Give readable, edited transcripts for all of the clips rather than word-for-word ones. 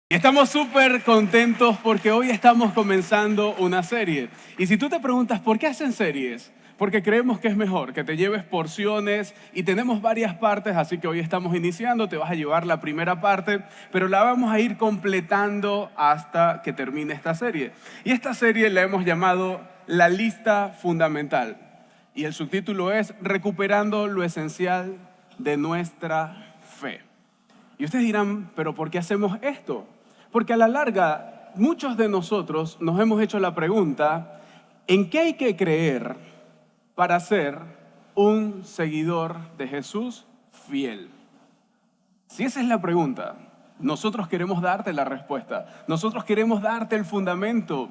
Estamos súper contentos porque hoy estamos comenzando una serie. Y si tú te preguntas, ¿por qué hacen series? Porque creemos que es mejor que te lleves porciones y tenemos varias partes, así que hoy estamos iniciando, te vas a llevar la primera parte, pero la vamos a ir completando hasta que termine esta serie. Y esta serie la hemos llamado La Lista Fundamental. Y el subtítulo es Recuperando lo esencial de nuestra fe. Y ustedes dirán, ¿pero por qué hacemos esto? Porque a la larga, muchos de nosotros nos hemos hecho la pregunta, ¿en qué hay que creer para ser un seguidor de Jesús fiel? Si esa es la pregunta, nosotros queremos darte la respuesta. Nosotros queremos darte el fundamento.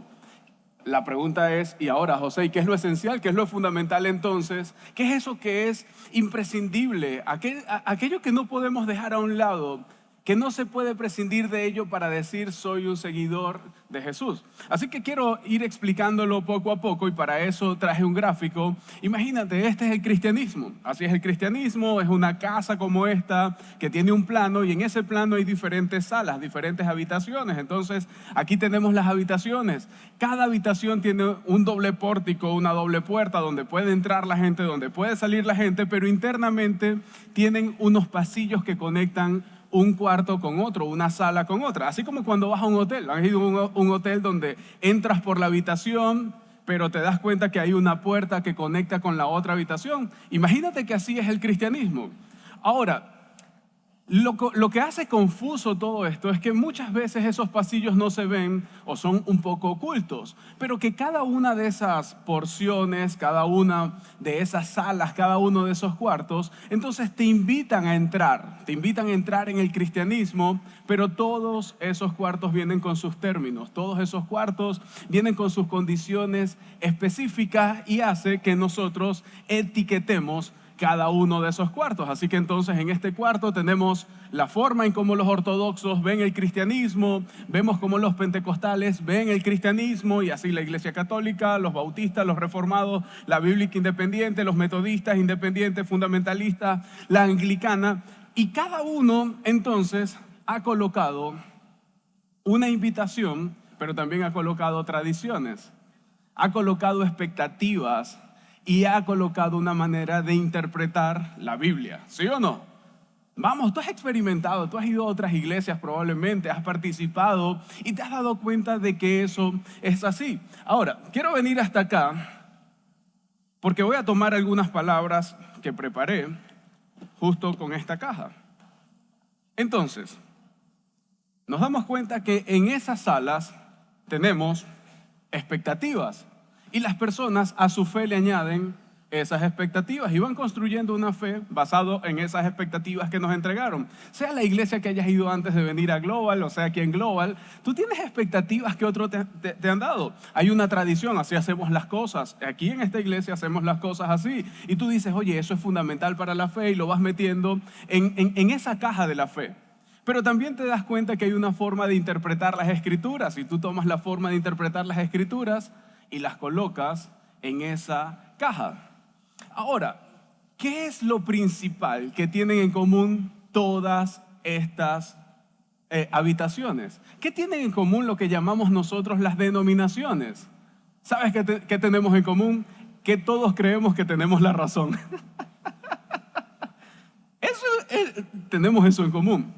La pregunta es, y ahora, José, ¿qué es lo esencial? ¿Qué es lo fundamental entonces? ¿Qué es eso que es imprescindible? Aquello que no podemos dejar a un lado, que no se puede prescindir de ello para decir soy un seguidor de Jesús. Así que quiero ir explicándolo poco a poco y para eso traje un gráfico. Imagínate, este es el cristianismo. Así es el cristianismo, es una casa como esta que tiene un plano y en ese plano hay diferentes salas, diferentes habitaciones. Entonces, aquí tenemos las habitaciones. Cada habitación tiene un doble pórtico, una doble puerta donde puede entrar la gente, donde puede salir la gente, pero internamente tienen unos pasillos que conectan un cuarto con otro, una sala con otra. Así como cuando vas a un hotel. ¿Han ido a un hotel donde entras por la habitación, pero te das cuenta que hay una puerta que conecta con la otra habitación? Imagínate que así es el cristianismo. Ahora, lo que hace confuso todo esto es que muchas veces esos pasillos no se ven o son un poco ocultos, pero que cada una de esas porciones, cada una de esas salas, cada uno de esos cuartos, entonces te invitan a entrar en el cristianismo, pero todos esos cuartos vienen con sus términos, todos esos cuartos vienen con sus condiciones específicas y hace que nosotros etiquetemos cada uno de esos cuartos. Así que entonces en este cuarto tenemos la forma en cómo los ortodoxos ven el cristianismo, vemos cómo los pentecostales ven el cristianismo y así la Iglesia Católica, los bautistas, los reformados, la bíblica independiente, los metodistas independientes, fundamentalistas, la anglicana. Y cada uno entonces ha colocado una invitación, pero también ha colocado tradiciones, ha colocado expectativas y ha colocado una manera de interpretar la Biblia, ¿sí o no? Vamos, tú has experimentado, tú has ido a otras iglesias probablemente, has participado y te has dado cuenta de que eso es así. Ahora, quiero venir hasta acá porque voy a tomar algunas palabras que preparé justo con esta caja. Entonces, nos damos cuenta que en esas salas tenemos expectativas y las personas a su fe le añaden esas expectativas y van construyendo una fe basado en esas expectativas que nos entregaron. Sea la iglesia que hayas ido antes de venir a Global, o sea aquí en Global, tú tienes expectativas que otros te han dado. Hay una tradición, así hacemos las cosas. Aquí en esta iglesia hacemos las cosas así. Y tú dices, oye, eso es fundamental para la fe y lo vas metiendo en esa caja de la fe. Pero también te das cuenta que hay una forma de interpretar las escrituras y tú tomas la forma de interpretar las escrituras y las colocas en esa caja. Ahora, ¿qué es lo principal que tienen en común todas estas habitaciones? ¿Qué tienen en común lo que llamamos nosotros las denominaciones? ¿Sabes qué tenemos en común? Que todos creemos que tenemos la razón. Tenemos eso en común.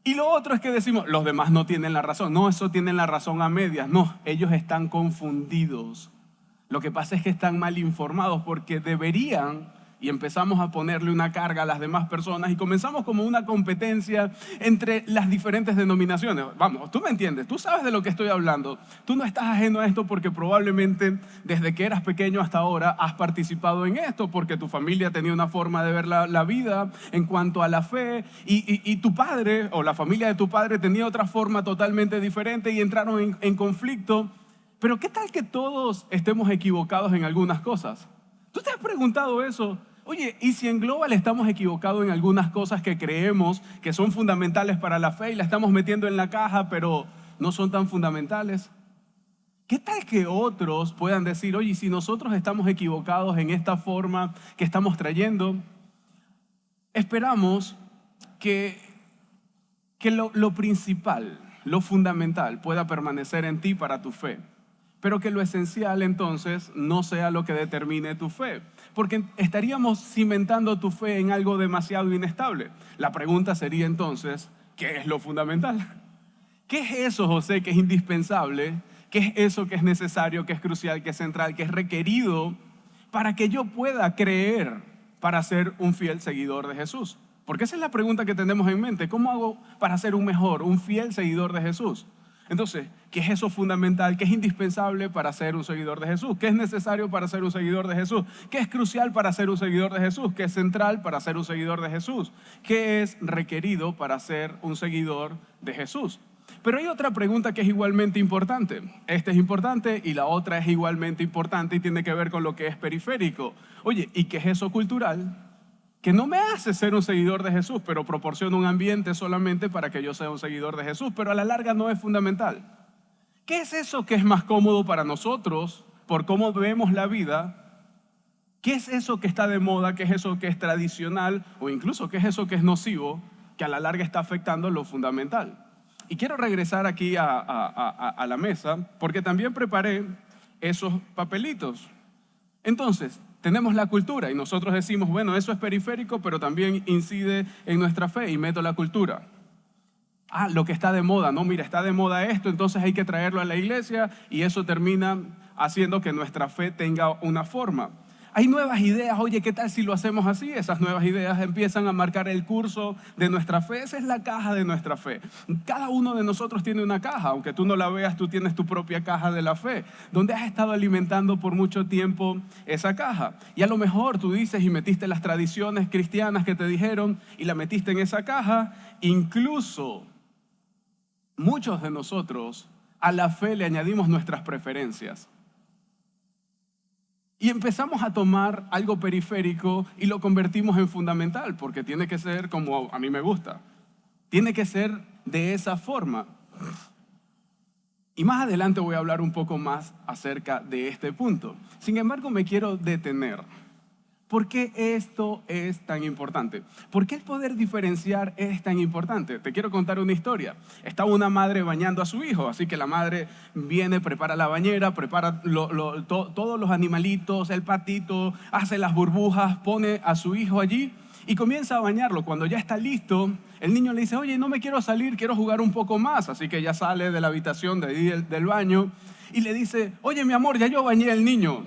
Y lo otro es que decimos, los demás no tienen la razón. No, eso tienen la razón a medias. No, ellos están confundidos. Lo que pasa es que están mal informados porque deberían, y empezamos a ponerle una carga a las demás personas y comenzamos como una competencia entre las diferentes denominaciones. Vamos, tú me entiendes, tú sabes de lo que estoy hablando. Tú no estás ajeno a esto porque probablemente desde que eras pequeño hasta ahora has participado en esto porque tu familia tenía una forma de ver la vida en cuanto a la fe y tu padre o la familia de tu padre tenía otra forma totalmente diferente y entraron en conflicto. Pero ¿qué tal que todos estemos equivocados en algunas cosas? ¿Tú te has preguntado eso? Oye, ¿y si en Global estamos equivocados en algunas cosas que creemos que son fundamentales para la fe y la estamos metiendo en la caja, pero no son tan fundamentales? ¿Qué tal que otros puedan decir, oye, si nosotros estamos equivocados en esta forma que estamos trayendo? Esperamos que lo principal lo fundamental, pueda permanecer en ti para tu fe. Pero que lo esencial entonces no sea lo que determine tu fe, porque estaríamos cimentando tu fe en algo demasiado inestable. La pregunta sería entonces, ¿qué es lo fundamental? ¿Qué es eso, José, que es indispensable? ¿Qué es eso que es necesario, que es crucial, que es central, que es requerido para que yo pueda creer para ser un fiel seguidor de Jesús? Porque esa es la pregunta que tenemos en mente. ¿Cómo hago para ser un mejor, un fiel seguidor de Jesús? Entonces, ¿qué es eso fundamental? ¿Qué es indispensable para ser un seguidor de Jesús? ¿Qué es necesario para ser un seguidor de Jesús? ¿Qué es crucial para ser un seguidor de Jesús? ¿Qué es central para ser un seguidor de Jesús? ¿Qué es requerido para ser un seguidor de Jesús? Pero hay otra pregunta que es igualmente importante. Esta es importante y la otra es igualmente importante y tiene que ver con lo que es periférico. Oye, ¿y qué es eso cultural? Que no me hace ser un seguidor de Jesús, pero proporciona un ambiente solamente para que yo sea un seguidor de Jesús, pero a la larga no es fundamental. ¿Qué es eso que es más cómodo para nosotros por cómo vemos la vida? ¿Qué es eso que está de moda? ¿Qué es eso que es tradicional? O incluso, ¿qué es eso que es nocivo? Que a la larga está afectando lo fundamental. Y quiero regresar aquí a la mesa porque también preparé esos papelitos. Entonces, tenemos la cultura y nosotros decimos, bueno, eso es periférico, pero también incide en nuestra fe y meto la cultura. Lo que está de moda, no, mira, está de moda esto, entonces hay que traerlo a la iglesia y eso termina haciendo que nuestra fe tenga una forma. Hay nuevas ideas, oye, ¿qué tal si lo hacemos así? Esas nuevas ideas empiezan a marcar el curso de nuestra fe. Esa es la caja de nuestra fe. Cada uno de nosotros tiene una caja, aunque tú no la veas, tú tienes tu propia caja de la fe, donde has estado alimentando por mucho tiempo esa caja. Y a lo mejor tú dices y metiste las tradiciones cristianas que te dijeron y la metiste en esa caja. Incluso muchos de nosotros a la fe le añadimos nuestras preferencias. Y empezamos a tomar algo periférico y lo convertimos en fundamental, porque tiene que ser como a mí me gusta. Tiene que ser de esa forma. Y más adelante voy a hablar un poco más acerca de este punto. Sin embargo, me quiero detener. ¿Por qué esto es tan importante? ¿Por qué el poder diferenciar es tan importante? Te quiero contar una historia. Estaba una madre bañando a su hijo, así que la madre viene, prepara la bañera, prepara todos los animalitos, el patito, hace las burbujas, pone a su hijo allí y comienza a bañarlo. Cuando ya está listo, el niño le dice, oye, no me quiero salir, quiero jugar un poco más. Así que ya sale de la habitación de ahí del baño y le dice, oye, mi amor, ya yo bañé al niño.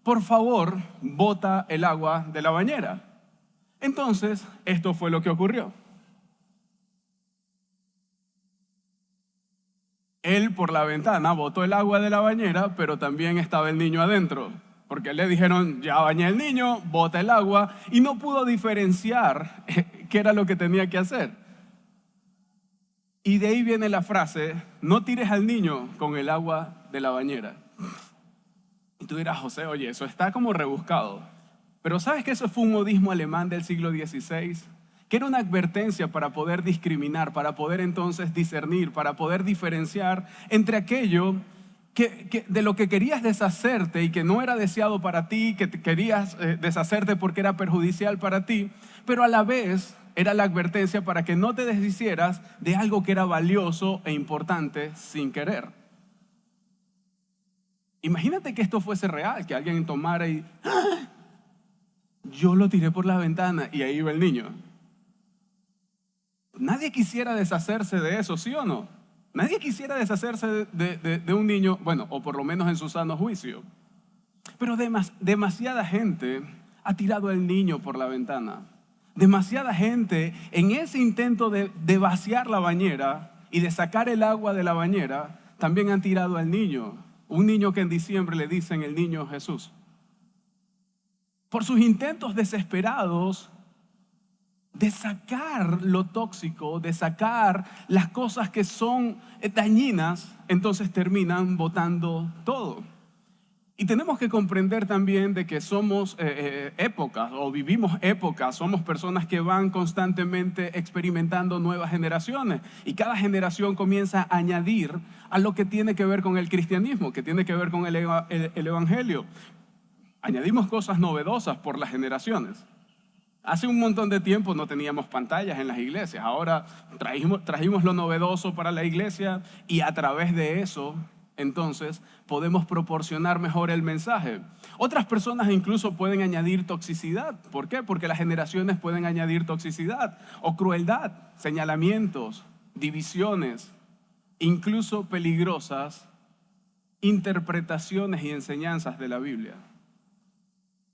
Por favor, bota el agua de la bañera. Entonces, esto fue lo que ocurrió. Él por la ventana botó el agua de la bañera, pero también estaba el niño adentro. Porque le dijeron, ya bañé al niño, bota el agua, y no pudo diferenciar qué era lo que tenía que hacer. Y de ahí viene la frase, no tires al niño con el agua de la bañera. Y tú dirás, José, oye, eso está como rebuscado. Pero ¿sabes que eso fue un modismo alemán del siglo XVI? Que era una advertencia para poder discriminar, para poder entonces discernir, para poder diferenciar entre aquello que de lo que querías deshacerte y que no era deseado para ti, que querías deshacerte porque era perjudicial para ti, pero a la vez era la advertencia para que no te deshicieras de algo que era valioso e importante sin querer. Imagínate que esto fuese real, que alguien tomara y ¡ah! Yo lo tiré por la ventana y ahí iba el niño. Nadie quisiera deshacerse de eso, ¿sí o no? Nadie quisiera deshacerse de un niño, bueno, o por lo menos en su sano juicio. Pero demasiada gente ha tirado al niño por la ventana. Demasiada gente en ese intento de vaciar la bañera y de sacar el agua de la bañera, también han tirado al niño. Un niño que en diciembre le dicen el niño Jesús. Por sus intentos desesperados de sacar lo tóxico, de sacar las cosas que son dañinas, entonces terminan botando todo. Y tenemos que comprender también de que somos épocas o vivimos épocas, somos personas que van constantemente experimentando nuevas generaciones y cada generación comienza a añadir a lo que tiene que ver con el cristianismo, que tiene que ver con el evangelio. Añadimos cosas novedosas por las generaciones. Hace un montón de tiempo no teníamos pantallas en las iglesias. Ahora trajimos lo novedoso para la iglesia y a través de eso, entonces, podemos proporcionar mejor el mensaje. Otras personas incluso pueden añadir toxicidad. ¿Por qué? Porque las generaciones pueden añadir toxicidad o crueldad, señalamientos, divisiones, incluso peligrosas interpretaciones y enseñanzas de la Biblia.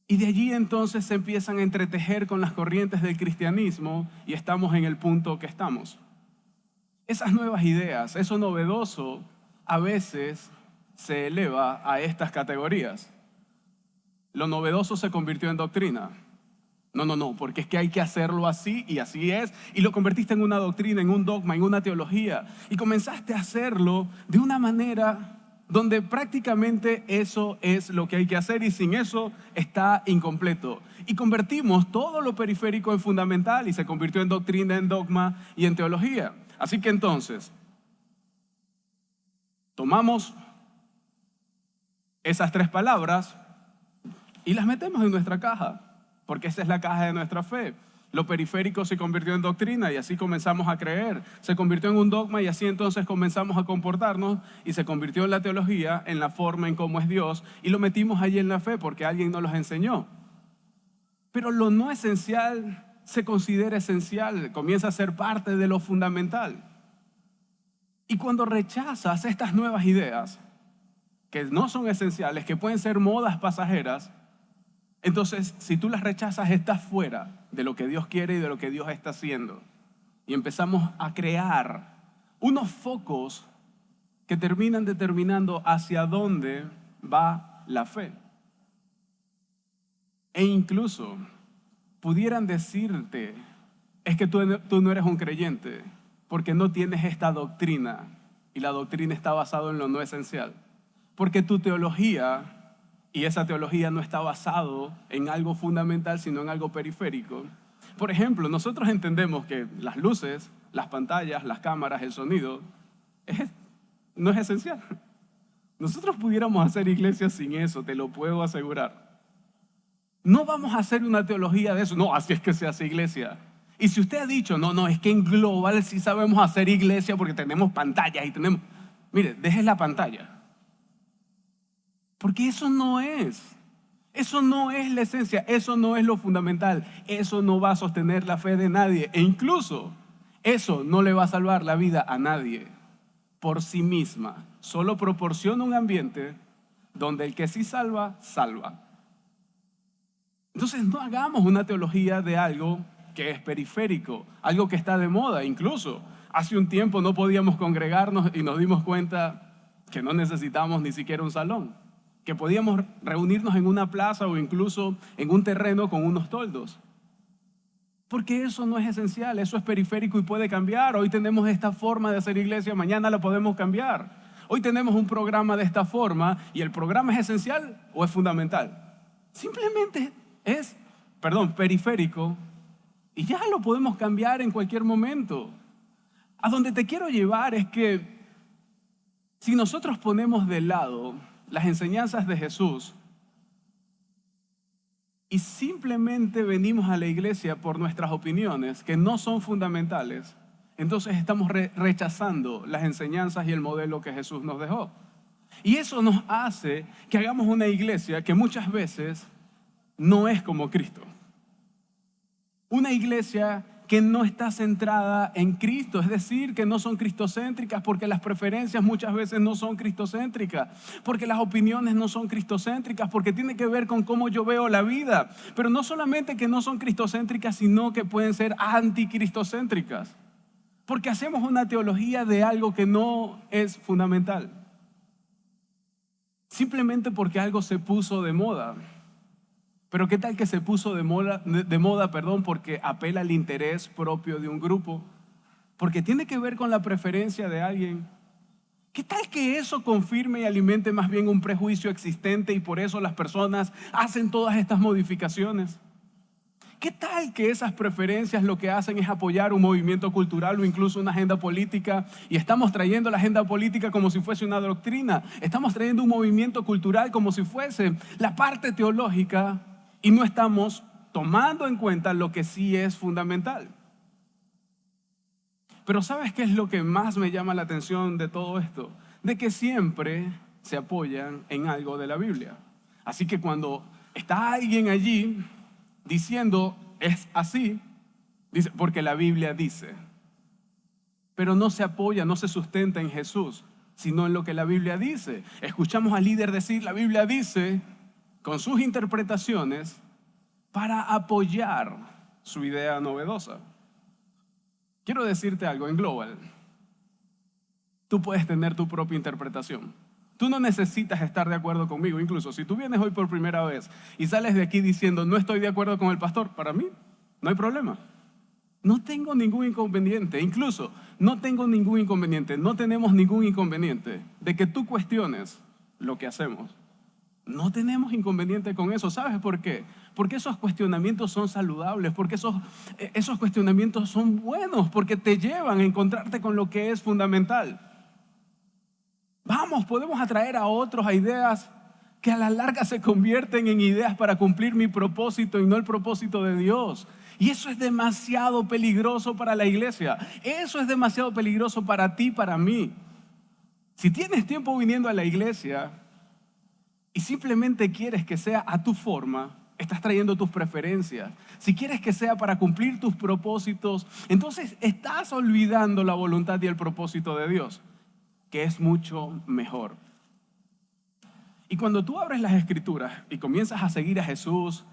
Y de allí entonces se empiezan a entretejer con las corrientes del cristianismo y estamos en el punto que estamos. Esas nuevas ideas, eso novedoso, a veces se eleva a estas categorías. Lo novedoso se convirtió en doctrina. No, porque es que hay que hacerlo así y así es. Y lo convertiste en una doctrina, en un dogma, en una teología. Y comenzaste a hacerlo de una manera donde prácticamente eso es lo que hay que hacer y sin eso está incompleto. Y convertimos todo lo periférico en fundamental y se convirtió en doctrina, en dogma y en teología. Así que entonces, tomamos esas tres palabras y las metemos en nuestra caja, porque esa es la caja de nuestra fe. Lo periférico se convirtió en doctrina y así comenzamos a creer. Se convirtió en un dogma y así entonces comenzamos a comportarnos y se convirtió en la teología, en la forma en cómo es Dios y lo metimos allí en la fe porque alguien nos los enseñó. Pero lo no esencial se considera esencial, comienza a ser parte de lo fundamental. Y cuando rechazas estas nuevas ideas, que no son esenciales, que pueden ser modas pasajeras, entonces, si tú las rechazas, estás fuera de lo que Dios quiere y de lo que Dios está haciendo. Y empezamos a crear unos focos que terminan determinando hacia dónde va la fe. E incluso pudieran decirte, es que tú no eres un creyente porque no tienes esta doctrina. Y la doctrina está basada en lo no esencial. Porque tu teología... Y esa teología no está basada en algo fundamental, sino en algo periférico. Por ejemplo, nosotros entendemos que las luces, las pantallas, las cámaras, el sonido, no es esencial. Nosotros pudiéramos hacer iglesia sin eso, te lo puedo asegurar. No vamos a hacer una teología de eso. No, así es que se hace iglesia. Y si usted ha dicho, no, es que en global sí sabemos hacer iglesia porque tenemos pantallas y tenemos... Mire, deje la pantalla. Porque eso no es la esencia, eso no es lo fundamental, eso no va a sostener la fe de nadie e incluso eso no le va a salvar la vida a nadie por sí misma. Solo proporciona un ambiente donde el que sí salva, salva. Entonces no hagamos una teología de algo que es periférico, algo que está de moda. Incluso hace un tiempo no podíamos congregarnos y nos dimos cuenta que no necesitábamos ni siquiera un salón, que podíamos reunirnos en una plaza o incluso en un terreno con unos toldos. Porque eso no es esencial, eso es periférico y puede cambiar. Hoy tenemos esta forma de hacer iglesia, mañana la podemos cambiar. Hoy tenemos un programa de esta forma y el programa es esencial o es fundamental. Simplemente es, periférico y ya lo podemos cambiar en cualquier momento. A donde te quiero llevar es que si nosotros ponemos de lado las enseñanzas de Jesús y simplemente venimos a la iglesia por nuestras opiniones que no son fundamentales, entonces estamos rechazando las enseñanzas y el modelo que Jesús nos dejó. Y eso nos hace que hagamos una iglesia que muchas veces no es como Cristo. Una iglesia que no está centrada en Cristo, es decir, que no son cristocéntricas porque las preferencias muchas veces no son cristocéntricas, porque las opiniones no son cristocéntricas, porque tiene que ver con cómo yo veo la vida. Pero no solamente que no son cristocéntricas, sino que pueden ser anticristocéntricas, porque hacemos una teología de algo que no es fundamental, simplemente porque algo se puso de moda. Pero ¿qué tal que se puso de moda, porque apela al interés propio de un grupo? Porque tiene que ver con la preferencia de alguien. ¿Qué tal que eso confirme y alimente más bien un prejuicio existente y por eso las personas hacen todas estas modificaciones? ¿Qué tal que esas preferencias lo que hacen es apoyar un movimiento cultural o incluso una agenda política y estamos trayendo la agenda política como si fuese una doctrina? Estamos trayendo un movimiento cultural como si fuese la parte teológica y no estamos tomando en cuenta lo que sí es fundamental. Pero ¿sabes qué es lo que más me llama la atención de todo esto? De que siempre se apoyan en algo de la Biblia. Así que cuando está alguien allí diciendo es así, dice, porque la Biblia dice. Pero no se apoya, no se sustenta en Jesús, sino en lo que la Biblia dice. Escuchamos al líder decir, la Biblia dice, con sus interpretaciones, para apoyar su idea novedosa. Quiero decirte algo en Global. Tú puedes tener tu propia interpretación. Tú no necesitas estar de acuerdo conmigo. Incluso si tú vienes hoy por primera vez y sales de aquí diciendo no estoy de acuerdo con el pastor, para mí no hay problema. No tengo ningún inconveniente. Incluso no tengo ningún inconveniente. No tenemos ningún inconveniente de que tú cuestiones lo que hacemos. No tenemos inconveniente con eso. ¿Sabes por qué? Porque esos cuestionamientos son saludables, porque esos cuestionamientos son buenos, porque te llevan a encontrarte con lo que es fundamental. Vamos, podemos atraer a otros a ideas que a la larga se convierten en ideas para cumplir mi propósito y no el propósito de Dios. Y eso es demasiado peligroso para la iglesia. Eso es demasiado peligroso para ti, para mí. Si tienes tiempo viniendo a la iglesia y simplemente quieres que sea a tu forma, estás trayendo tus preferencias. Si quieres que sea para cumplir tus propósitos, entonces estás olvidando la voluntad y el propósito de Dios, que es mucho mejor. Y cuando tú abres las Escrituras y comienzas a seguir a Jesús,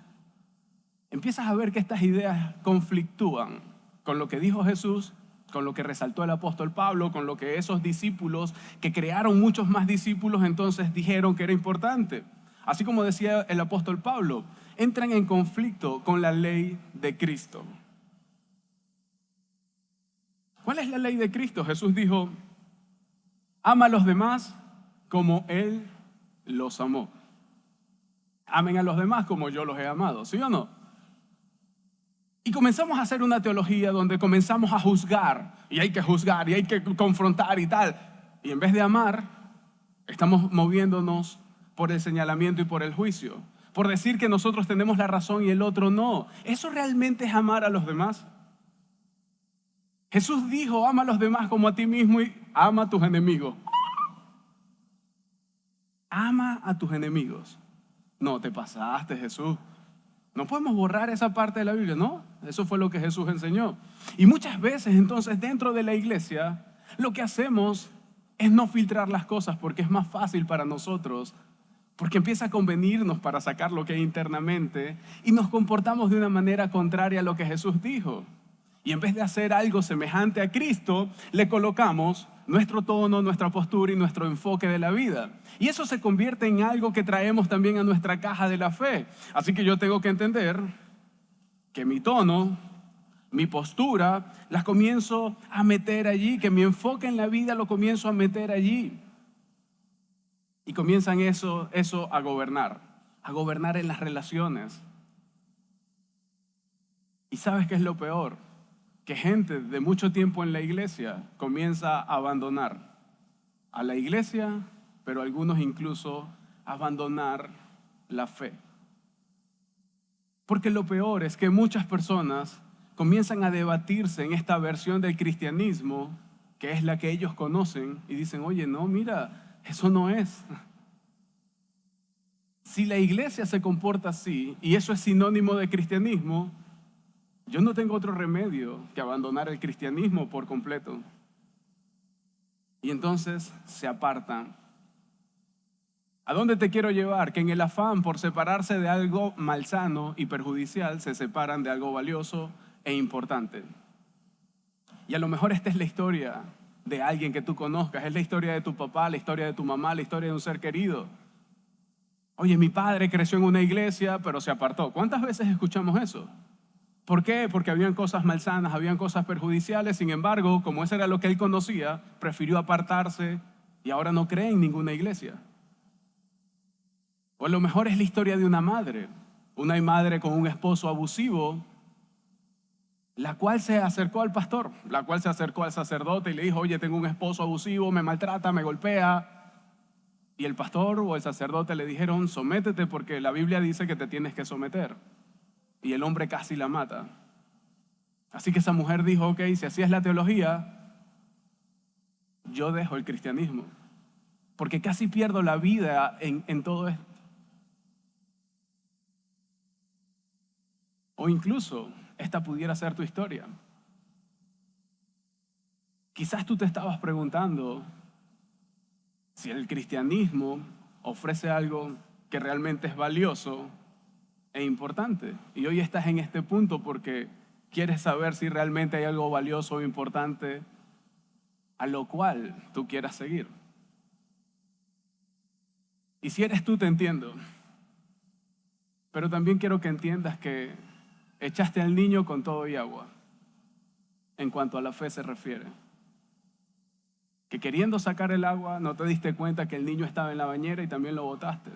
empiezas a ver que estas ideas conflictúan con lo que dijo Jesús, con lo que resaltó el apóstol Pablo, con lo que esos discípulos que crearon muchos más discípulos entonces dijeron que era importante. Así como decía el apóstol Pablo, entran en conflicto con la ley de Cristo. ¿Cuál es la ley de Cristo? Jesús dijo, ama a los demás como Él los amó. Amen a los demás como yo los he amado, ¿sí o no? Y comenzamos a hacer una teología donde comenzamos a juzgar, y hay que confrontar y tal. Y en vez de amar, estamos moviéndonos por el señalamiento y por el juicio, por decir que nosotros tenemos la razón y el otro no. ¿Eso realmente es amar a los demás? Jesús dijo, ama a los demás como a ti mismo y ama a tus enemigos. Ama a tus enemigos. No, te pasaste, Jesús. No podemos borrar esa parte de la Biblia, ¿no? Eso fue lo que Jesús enseñó. Y muchas veces, entonces, dentro de la iglesia, lo que hacemos es no filtrar las cosas porque es más fácil para nosotros, porque empieza a convenirnos para sacar lo que hay internamente y nos comportamos de una manera contraria a lo que Jesús dijo. Y en vez de hacer algo semejante a Cristo, le colocamos nuestro tono, nuestra postura y nuestro enfoque de la vida. Y eso se convierte en algo que traemos también a nuestra caja de la fe. Así que yo tengo que entender que mi tono, mi postura, las comienzo a meter allí, que mi enfoque en la vida lo comienzo a meter allí. Y comienzan eso a gobernar en las relaciones. ¿Y sabes qué es lo peor? Que gente de mucho tiempo en la iglesia comienza a abandonar a la iglesia, pero algunos incluso a abandonar la fe. Porque lo peor es que muchas personas comienzan a debatirse en esta versión del cristianismo, que es la que ellos conocen, y dicen, oye, no, mira, eso no es. Si la iglesia se comporta así, y eso es sinónimo de cristianismo, yo no tengo otro remedio que abandonar el cristianismo por completo. Y entonces se apartan. ¿A dónde te quiero llevar? Que en el afán por separarse de algo malsano y perjudicial, se separan de algo valioso e importante. Y a lo mejor esta es la historia de alguien que tú conozcas, es la historia de tu papá, la historia de tu mamá, la historia de un ser querido. Oye, mi padre creció en una iglesia, pero se apartó. ¿Cuántas veces escuchamos eso? ¿Por qué? Porque habían cosas malsanas, habían cosas perjudiciales. Sin embargo, como eso era lo que él conocía, prefirió apartarse y ahora no cree en ninguna iglesia. O a lo mejor es la historia de una madre con un esposo abusivo, la cual se acercó al pastor, la cual se acercó al sacerdote y le dijo, oye, tengo un esposo abusivo, me maltrata, me golpea. Y el pastor o el sacerdote le dijeron, sométete porque la Biblia dice que te tienes que someter. y el hombre casi la mata. Así que esa mujer dijo, ok, si así es la teología, yo dejo el cristianismo, porque casi pierdo la vida en todo esto. O incluso, esta pudiera ser tu historia. Quizás tú te estabas preguntando si el cristianismo ofrece algo que realmente es valioso e importante. Y hoy estás en este punto porque quieres saber si realmente hay algo valioso o importante a lo cual tú quieras seguir. Y si eres tú, te entiendo. Pero también quiero que entiendas que echaste al niño con todo y agua, en cuanto a la fe se refiere. Que queriendo sacar el agua, no te diste cuenta que el niño estaba en la bañera y también lo botaste.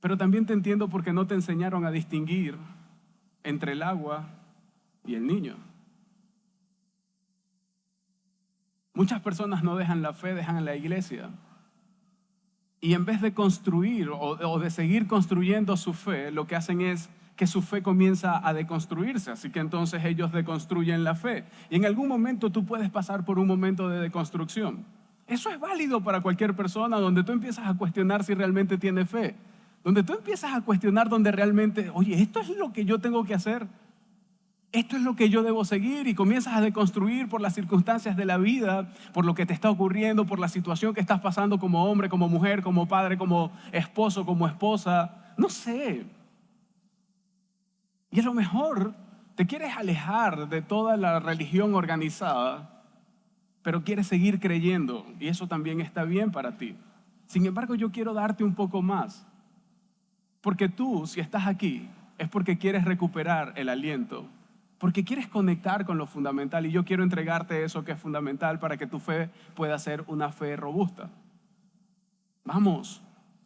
Pero también te entiendo porque no te enseñaron a distinguir entre el agua y el niño. Muchas personas no dejan la fe, dejan la iglesia. Y en vez de construir o de seguir construyendo su fe, lo que hacen es que su fe comienza a deconstruirse. Así que entonces ellos deconstruyen la fe. Y en algún momento tú puedes pasar por un momento de deconstrucción. Eso es válido para cualquier persona, donde tú empiezas a cuestionar si realmente tiene fe. Donde tú empiezas a cuestionar donde realmente, oye, esto es lo que yo tengo que hacer. Esto es lo que yo debo seguir, y comienzas a deconstruir por las circunstancias de la vida, por lo que te está ocurriendo, por la situación que estás pasando como hombre, como mujer, como padre, como esposo, como esposa. No sé. Y a lo mejor te quieres alejar de toda la religión organizada, pero quieres seguir creyendo, y eso también está bien para ti. Sin embargo, yo quiero darte un poco más. Porque tú, si estás aquí, es porque quieres recuperar el aliento, porque quieres conectar con lo fundamental, y yo quiero entregarte eso que es fundamental para que tu fe pueda ser una fe robusta. Vamos,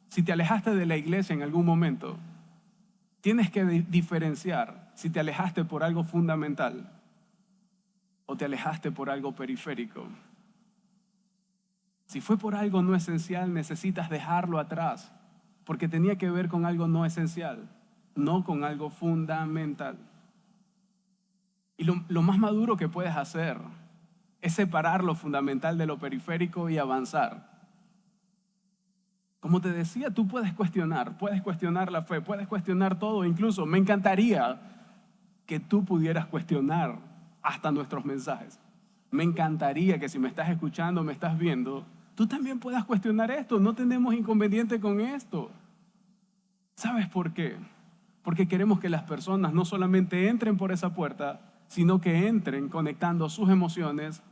si te alejaste de la iglesia en algún momento, tienes que diferenciar si te alejaste por algo fundamental o te alejaste por algo periférico. Si fue por algo no esencial, necesitas dejarlo atrás, porque tenía que ver con algo no esencial, no con algo fundamental. Y lo más maduro que puedes hacer es separar lo fundamental de lo periférico y avanzar. Como te decía, tú puedes cuestionar la fe, puedes cuestionar todo. Incluso me encantaría que tú pudieras cuestionar hasta nuestros mensajes. Me encantaría que si me estás escuchando, me estás viendo, tú también puedas cuestionar esto. No tenemos inconveniente con esto. ¿Sabes por qué? Porque queremos que las personas no solamente entren por esa puerta, sino que entren conectando sus emociones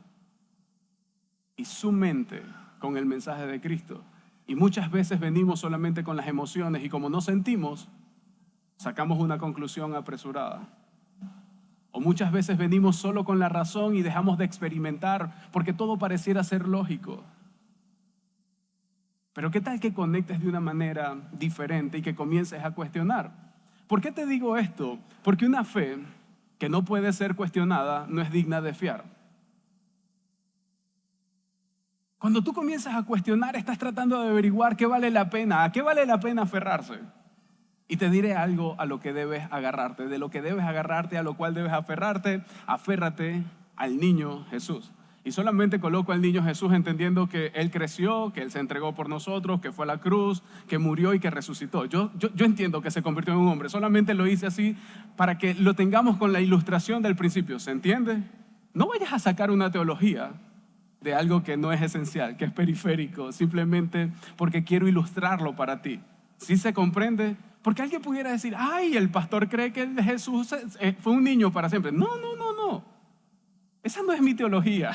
y su mente con el mensaje de Cristo. Y muchas veces venimos solamente con las emociones, y como no sentimos, sacamos una conclusión apresurada. O muchas veces venimos solo con la razón y dejamos de experimentar porque todo pareciera ser lógico. Pero ¿qué tal que conectes de una manera diferente y que comiences a cuestionar? ¿Por qué te digo esto? Porque una fe que no puede ser cuestionada no es digna de fiar. Cuando tú comienzas a cuestionar, estás tratando de averiguar qué vale la pena, a qué vale la pena aferrarse. Y te diré algo a lo que debes agarrarte, de lo que debes agarrarte, a lo cual debes aferrarte. Aférrate al niño Jesús. Y solamente coloco al niño Jesús entendiendo que Él creció, que Él se entregó por nosotros, que fue a la cruz, que murió y que resucitó. Yo entiendo que se convirtió en un hombre. Solamente lo hice así para que lo tengamos con la ilustración del principio. ¿Se entiende? No vayas a sacar una teología de algo que no es esencial, que es periférico, simplemente porque quiero ilustrarlo para ti. ¿Sí se comprende? Porque alguien pudiera decir, ay, el pastor cree que Jesús fue un niño para siempre. No. Esa no es mi teología.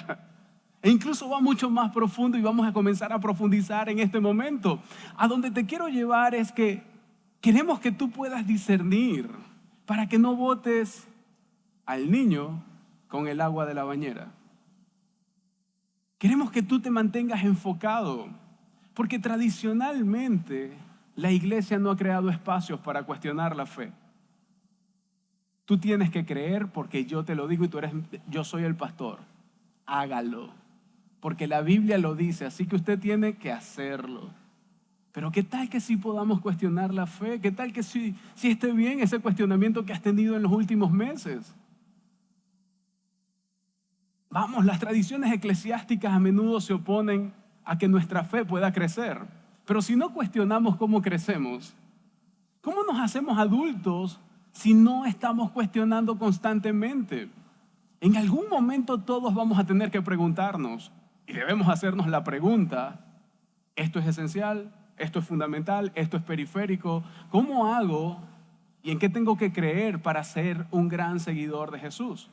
E incluso va mucho más profundo, y vamos a comenzar a profundizar en este momento. A donde te quiero llevar es que queremos que tú puedas discernir para que no botes al niño con el agua de la bañera. Queremos que tú te mantengas enfocado, porque tradicionalmente la iglesia no ha creado espacios para cuestionar la fe. Tú tienes que creer porque yo te lo digo y yo soy el pastor. Hágalo, porque la Biblia lo dice, así que usted tiene que hacerlo. Pero ¿qué tal que sí podamos cuestionar la fe? ¿Qué tal que sí esté bien ese cuestionamiento que has tenido en los últimos meses? Vamos, las tradiciones eclesiásticas a menudo se oponen a que nuestra fe pueda crecer. Pero si no cuestionamos cómo crecemos, ¿cómo nos hacemos adultos si no estamos cuestionando constantemente? En algún momento todos vamos a tener que preguntarnos, y debemos hacernos la pregunta: ¿esto es esencial? ¿Esto es fundamental? ¿Esto es periférico? ¿Cómo hago y en qué tengo que creer para ser un gran seguidor de Jesús?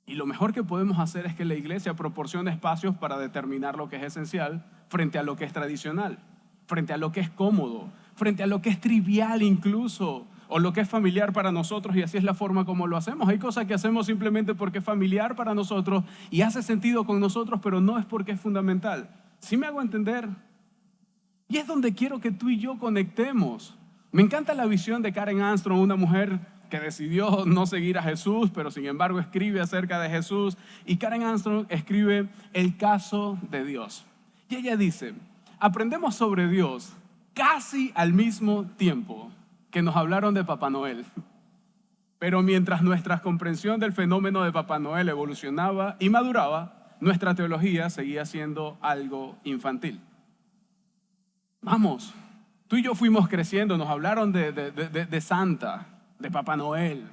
Y lo mejor que podemos hacer es que la iglesia proporcione espacios para determinar lo que es esencial frente a lo que es tradicional, frente a lo que es cómodo, frente a lo que es trivial incluso, o lo que es familiar para nosotros, y así es la forma como lo hacemos. Hay cosas que hacemos simplemente porque es familiar para nosotros y hace sentido con nosotros, pero no es porque es fundamental. ¿Sí me hago entender? Y es donde quiero que tú y yo conectemos. Me encanta la visión de Karen Armstrong, una mujer que decidió no seguir a Jesús, pero sin embargo escribe acerca de Jesús. Y Karen Armstrong escribe El caso de Dios. Y ella dice: aprendemos sobre Dios casi al mismo tiempo que nos hablaron de Papá Noel. Pero mientras nuestra comprensión del fenómeno de Papá Noel evolucionaba y maduraba, nuestra teología seguía siendo algo infantil. Vamos, tú y yo fuimos creciendo, nos hablaron de Santa, de Papá Noel,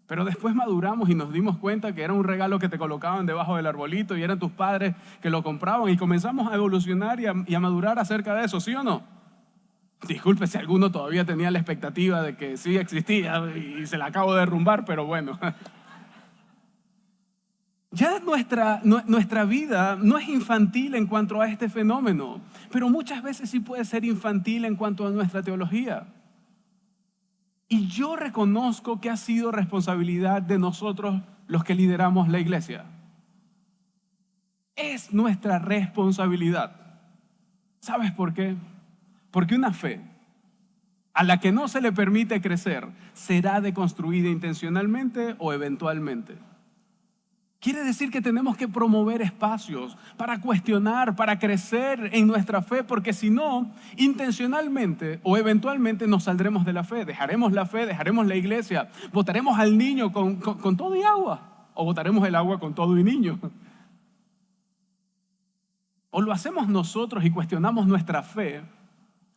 pero después maduramos y nos dimos cuenta que era un regalo que te colocaban debajo del arbolito y eran tus padres que lo compraban, y comenzamos a evolucionar y a madurar acerca de eso, ¿sí o no? Disculpe si alguno todavía tenía la expectativa de que sí existía y se la acabo de derrumbar, pero bueno. Ya nuestra vida no es infantil en cuanto a este fenómeno, pero muchas veces sí puede ser infantil en cuanto a nuestra teología. Y yo reconozco que ha sido responsabilidad de nosotros los que lideramos la iglesia. Es nuestra responsabilidad. ¿Sabes por qué? Porque una fe a la que no se le permite crecer será deconstruida intencionalmente o eventualmente. Quiere decir que tenemos que promover espacios para cuestionar, para crecer en nuestra fe, porque si no, intencionalmente o eventualmente nos saldremos de la fe, dejaremos la iglesia, botaremos al niño con todo y agua, o botaremos el agua con todo y niño. O lo hacemos nosotros y cuestionamos nuestra fe,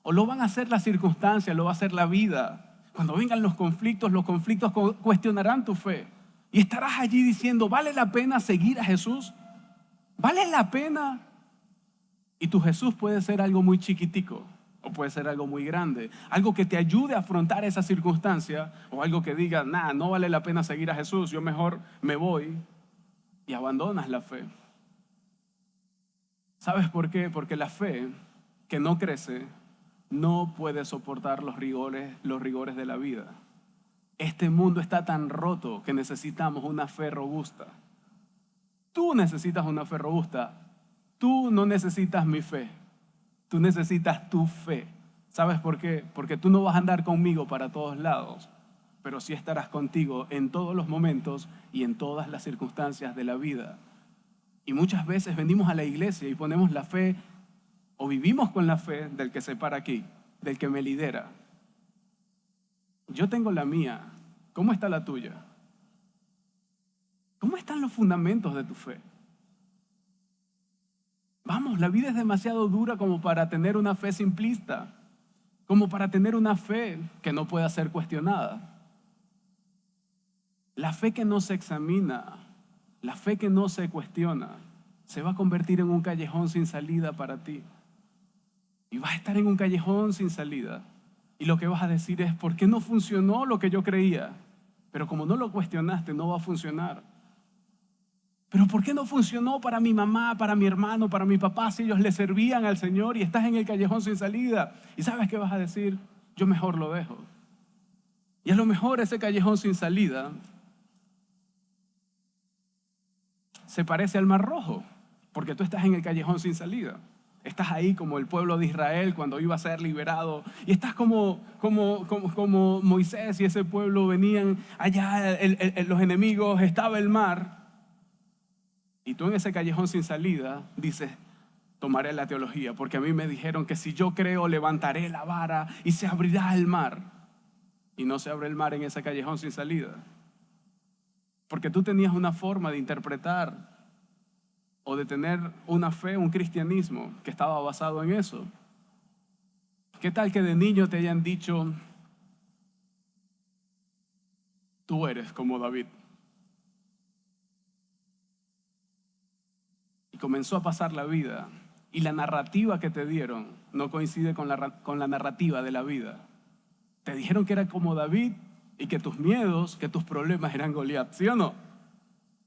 o lo van a hacer las circunstancias, lo va a hacer la vida. Cuando vengan los conflictos cuestionarán tu fe. Y estarás allí diciendo: ¿vale la pena seguir a Jesús? ¿Vale la pena? Y tu Jesús puede ser algo muy chiquitico, o puede ser algo muy grande. Algo que te ayude a afrontar esa circunstancia, o algo que diga: nada, no vale la pena seguir a Jesús, yo mejor me voy, y abandonas la fe. ¿Sabes por qué? Porque la fe que no crece no puede soportar los rigores de la vida. Este mundo está tan roto que necesitamos una fe robusta. Tú necesitas una fe robusta. Tú no necesitas mi fe. Tú necesitas tu fe. ¿Sabes por qué? Porque tú no vas a andar conmigo para todos lados, pero sí estarás contigo en todos los momentos y en todas las circunstancias de la vida. Y muchas veces venimos a la iglesia y ponemos la fe, o vivimos con la fe del que se para aquí, del que me lidera. Yo tengo la mía. ¿Cómo está la tuya? ¿Cómo están los fundamentos de tu fe? Vamos, la vida es demasiado dura como para tener una fe simplista, como para tener una fe que no pueda ser cuestionada. La fe que no se examina, la fe que no se cuestiona, se va a convertir en un callejón sin salida para ti. Y vas a estar en un callejón sin salida. Y lo que vas a decir es: ¿por qué no funcionó lo que yo creía? Pero como no lo cuestionaste, no va a funcionar. Pero ¿por qué no funcionó para mi mamá, para mi hermano, para mi papá, si ellos le servían al Señor, y estás en el callejón sin salida? ¿Y sabes qué vas a decir? Yo mejor lo dejo. Y a lo mejor ese callejón sin salida se parece al Mar Rojo, porque tú estás en el callejón sin salida. Estás ahí como el pueblo de Israel cuando iba a ser liberado, y estás como Moisés y ese pueblo venían allá, los enemigos, estaba el mar, y tú en ese callejón sin salida dices: tomaré la teología, porque a mí me dijeron que si yo creo, levantaré la vara y se abrirá el mar. Y no se abre el mar en ese callejón sin salida. Porque tú tenías una forma de interpretar o de tener una fe, un cristianismo que estaba basado en eso. ¿Qué tal que de niño te hayan dicho, tú eres como David? Y comenzó a pasar la vida y la narrativa que te dieron no coincide con la narrativa de la vida. Te dijeron que era como David y que tus miedos, que tus problemas eran Goliat, ¿sí o no?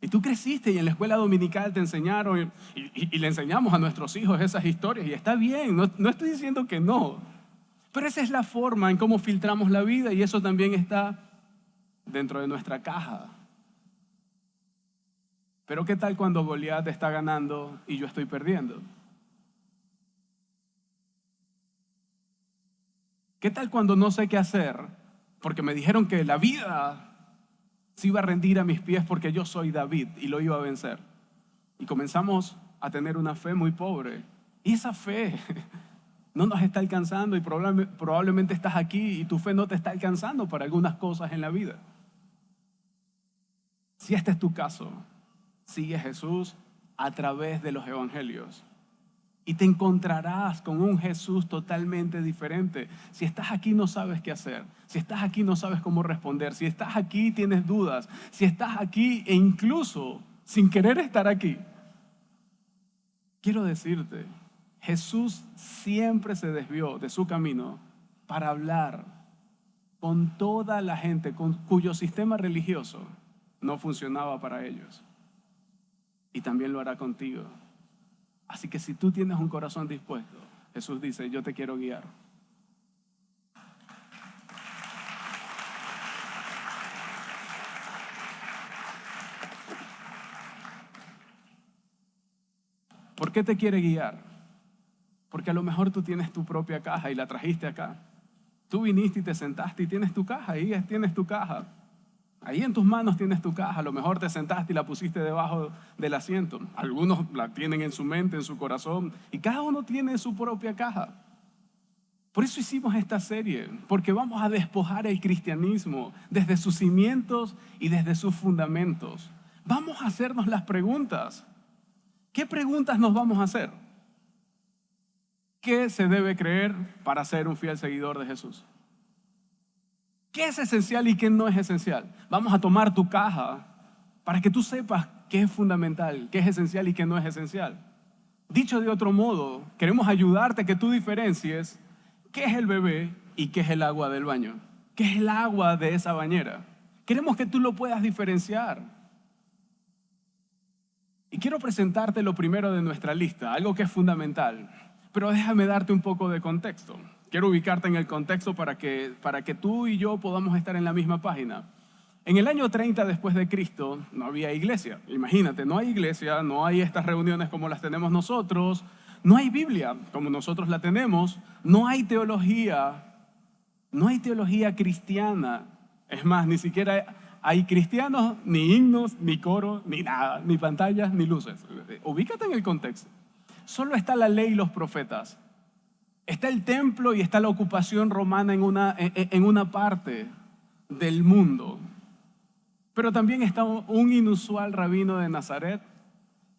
Y tú creciste y en la escuela dominical te enseñaron y le enseñamos a nuestros hijos esas historias y está bien, no estoy diciendo que no, pero esa es la forma en cómo filtramos la vida y eso también está dentro de nuestra caja. Pero ¿qué tal cuando Goliat está ganando y yo estoy perdiendo? ¿Qué tal cuando no sé qué hacer? Porque me dijeron que la vida se iba a rendir a mis pies porque yo soy David y lo iba a vencer. Y comenzamos a tener una fe muy pobre. Y esa fe no nos está alcanzando y probablemente estás aquí y tu fe no te está alcanzando para algunas cosas en la vida. Si este es tu caso, sigue a Jesús a través de los evangelios. Y te encontrarás con un Jesús totalmente diferente. Si estás aquí no sabes qué hacer. Si estás aquí no sabes cómo responder. Si estás aquí tienes dudas. Si estás aquí e incluso sin querer estar aquí. Quiero decirte, Jesús siempre se desvió de su camino para hablar con toda la gente cuyo sistema religioso no funcionaba para ellos. Y también lo hará contigo. Así que si tú tienes un corazón dispuesto, Jesús dice, yo te quiero guiar. ¿Por qué te quiere guiar? Porque a lo mejor tú tienes tu propia caja y la trajiste acá. Tú viniste y te sentaste y tienes tu caja, ahí tienes tu caja. Ahí en tus manos tienes tu caja, a lo mejor te sentaste y la pusiste debajo del asiento. Algunos la tienen en su mente, en su corazón, y cada uno tiene su propia caja. Por eso hicimos esta serie, porque vamos a despojar el cristianismo desde sus cimientos y desde sus fundamentos. Vamos a hacernos las preguntas. ¿Qué preguntas nos vamos a hacer? ¿Qué se debe creer para ser un fiel seguidor de Jesús? ¿Qué es esencial y qué no es esencial? Vamos a tomar tu caja para que tú sepas qué es fundamental, qué es esencial y qué no es esencial. Dicho de otro modo, queremos ayudarte a que tú diferencies qué es el bebé y qué es el agua del baño, qué es el agua de esa bañera. Queremos que tú lo puedas diferenciar. Y quiero presentarte lo primero de nuestra lista, algo que es fundamental, pero déjame darte un poco de contexto. Quiero ubicarte en el contexto para que tú y yo podamos estar en la misma página. En el año 30 después de Cristo no había iglesia. Imagínate, no hay iglesia, no hay estas reuniones como las tenemos nosotros, no hay Biblia como nosotros la tenemos, no hay teología cristiana. Es más, ni siquiera hay cristianos, ni himnos, ni coro, ni nada, ni pantallas, ni luces. Ubícate en el contexto. Solo está la ley y los profetas. Está el templo y está la ocupación romana en una parte del mundo. Pero también está un inusual rabino de Nazaret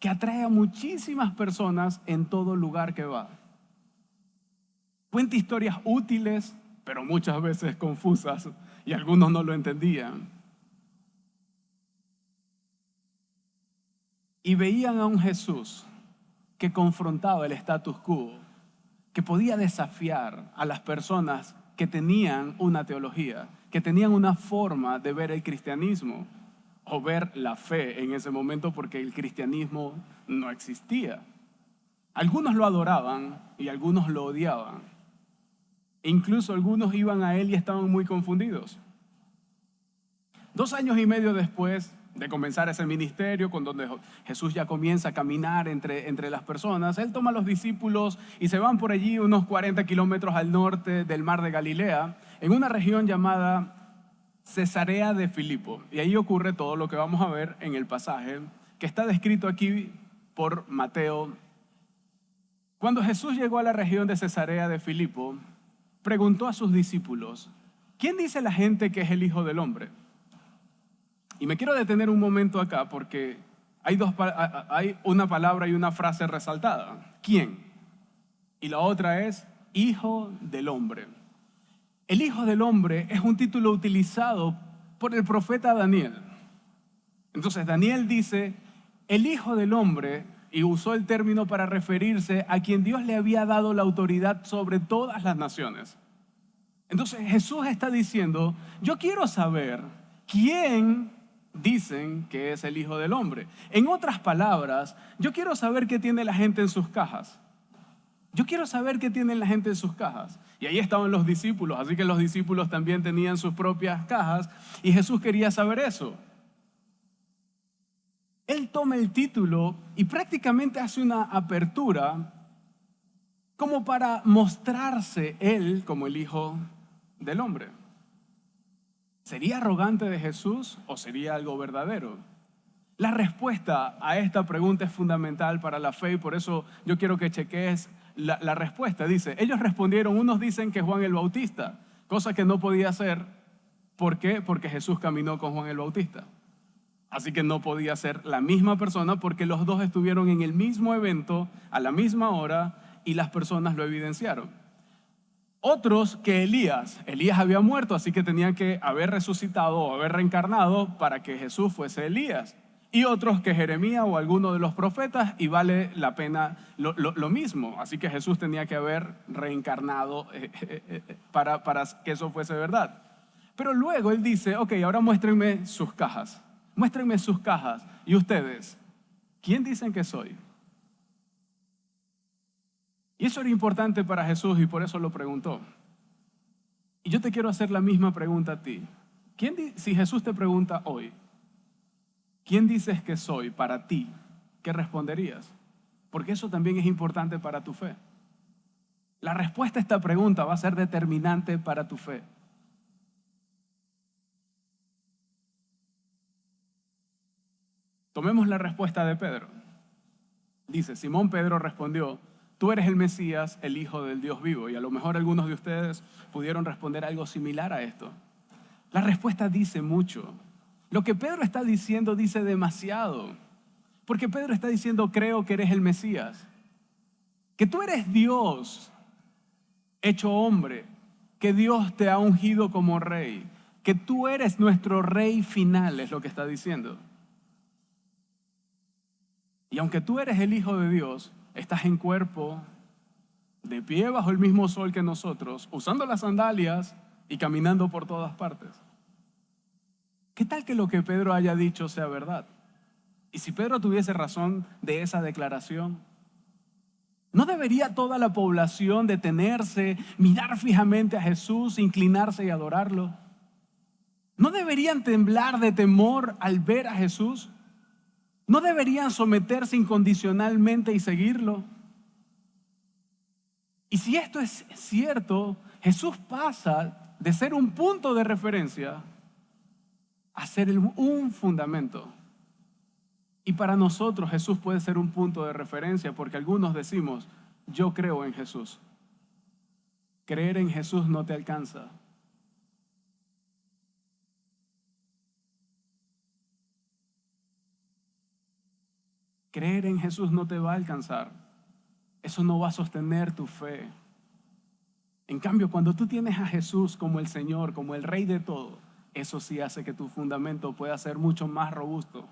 que atrae a muchísimas personas en todo lugar que va. Cuenta historias útiles, pero muchas veces confusas, y algunos no lo entendían. Y veían a un Jesús que confrontaba el status quo, que podía desafiar a las personas que tenían una teología, que tenían una forma de ver el cristianismo o ver la fe en ese momento, porque el cristianismo no existía. Algunos lo adoraban y algunos lo odiaban. Incluso algunos iban a él y estaban muy confundidos. 2 años y medio después de comenzar ese ministerio, con donde Jesús ya comienza a caminar entre las personas, él toma a los discípulos y se van por allí unos 40 kilómetros al norte del mar de Galilea, en una región llamada Cesarea de Filipo. Y ahí ocurre todo lo que vamos a ver en el pasaje que está descrito aquí por Mateo Cuando Jesús llegó a la región de Cesarea de Filipo, preguntó a sus discípulos, ¿quién dice la gente que es el Hijo del Hombre? Y me quiero detener un momento acá porque hay una palabra y una frase resaltada. ¿Quién? Y la otra es Hijo del Hombre. El Hijo del Hombre es un título utilizado por el profeta Daniel. Entonces Daniel dice, el Hijo del Hombre, y usó el término para referirse a quien Dios le había dado la autoridad sobre todas las naciones. Entonces Jesús está diciendo, yo quiero saber quién dicen que es el Hijo del Hombre. En otras palabras, yo quiero saber qué tiene la gente en sus cajas. Yo quiero saber qué tiene la gente en sus cajas. Y ahí estaban los discípulos, así que los discípulos también tenían sus propias cajas y Jesús quería saber eso. Él toma el título y prácticamente hace una apertura como para mostrarse él como el Hijo del Hombre. ¿Sería arrogante de Jesús o sería algo verdadero? La respuesta a esta pregunta es fundamental para la fe y por eso yo quiero que cheques la respuesta. Dice, ellos respondieron, unos dicen que Juan el Bautista, cosa que no podía ser. ¿Por qué? Porque Jesús caminó con Juan el Bautista. Así que no podía ser la misma persona porque los dos estuvieron en el mismo evento a la misma hora y las personas lo evidenciaron. Otros que Elías había muerto, así que tenían que haber resucitado o haber reencarnado para que Jesús fuese Elías. Y otros que Jeremías o alguno de los profetas y vale la pena lo mismo. Así que Jesús tenía que haber reencarnado para que eso fuese verdad. Pero luego él dice, ok, ahora muéstrenme sus cajas. Muéstrenme sus cajas. ¿Y ustedes? ¿Quién dicen que soy? Y eso era importante para Jesús y por eso lo preguntó. Y yo te quiero hacer la misma pregunta a ti. Si Jesús te pregunta hoy, ¿quién dices que soy para ti? ¿Qué responderías? Porque eso también es importante para tu fe. La respuesta a esta pregunta va a ser determinante para tu fe. Tomemos la respuesta de Pedro. Dice, Simón Pedro respondió, tú eres el Mesías, el Hijo del Dios vivo. Y a lo mejor algunos de ustedes pudieron responder algo similar a esto. La respuesta dice mucho. Lo que Pedro está diciendo dice demasiado. Porque Pedro está diciendo, creo que eres el Mesías. Que tú eres Dios hecho hombre. Que Dios te ha ungido como rey. Que tú eres nuestro rey final, es lo que está diciendo. Y aunque tú eres el Hijo de Dios, estás en cuerpo, de pie bajo el mismo sol que nosotros, usando las sandalias y caminando por todas partes. ¿Qué tal que lo que Pedro haya dicho sea verdad? Y si Pedro tuviese razón de esa declaración, ¿no debería toda la población detenerse, mirar fijamente a Jesús, inclinarse y adorarlo? ¿No deberían temblar de temor al ver a Jesús? ¿No deberían someterse incondicionalmente y seguirlo? Y si esto es cierto, Jesús pasa de ser un punto de referencia a ser un fundamento. Y para nosotros Jesús puede ser un punto de referencia porque algunos decimos, yo creo en Jesús. Creer en Jesús no te alcanza. Creer en Jesús no te va a alcanzar. Eso no va a sostener tu fe. En cambio, cuando tú tienes a Jesús como el Señor, como el Rey de todo, eso sí hace que tu fundamento pueda ser mucho más robusto.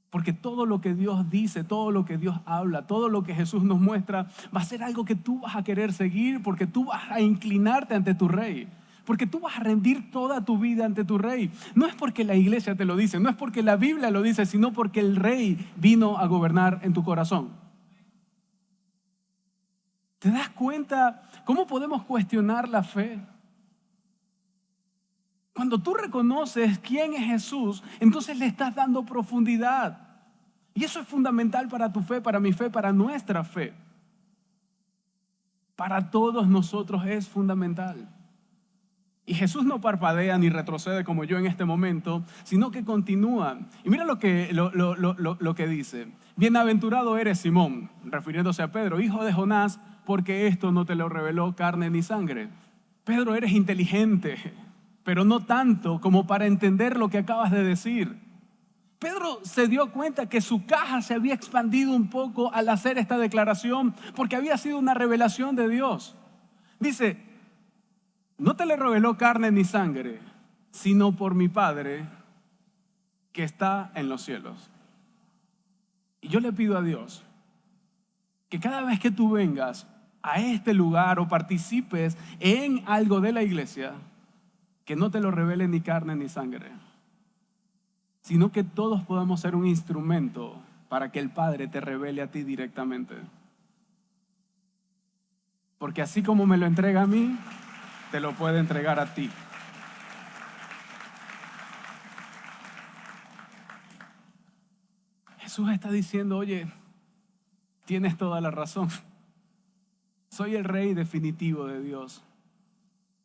Porque todo lo que Dios dice, todo lo que Dios habla, todo lo que Jesús nos muestra, va a ser algo que tú vas a querer seguir porque tú vas a inclinarte ante tu Rey. Porque tú vas a rendir toda tu vida ante tu Rey. No es porque la iglesia te lo dice, no es porque la Biblia lo dice, sino porque el Rey vino a gobernar en tu corazón. ¿Te das cuenta cómo podemos cuestionar la fe? Cuando tú reconoces quién es Jesús, entonces le estás dando profundidad. Y eso es fundamental para tu fe, para mi fe, para nuestra fe. Para todos nosotros es fundamental. Y Jesús no parpadea ni retrocede como yo en este momento, sino que continúa. Y mira lo que dice. Bienaventurado eres, Simón, refiriéndose a Pedro, hijo de Jonás, porque esto no te lo reveló carne ni sangre. Pedro, eres inteligente, pero no tanto como para entender lo que acabas de decir. Pedro se dio cuenta que su caja se había expandido un poco al hacer esta declaración, porque había sido una revelación de Dios. Dice, no te le reveló carne ni sangre, sino por mi Padre que está en los cielos. Y yo le pido a Dios que cada vez que tú vengas a este lugar o participes en algo de la iglesia, que no te lo revele ni carne ni sangre, sino que todos podamos ser un instrumento para que el Padre te revele a ti directamente. Porque así como me lo entrega a mí, te lo puede entregar a ti. Jesús está diciendo, oye, tienes toda la razón. Soy el Rey definitivo de Dios.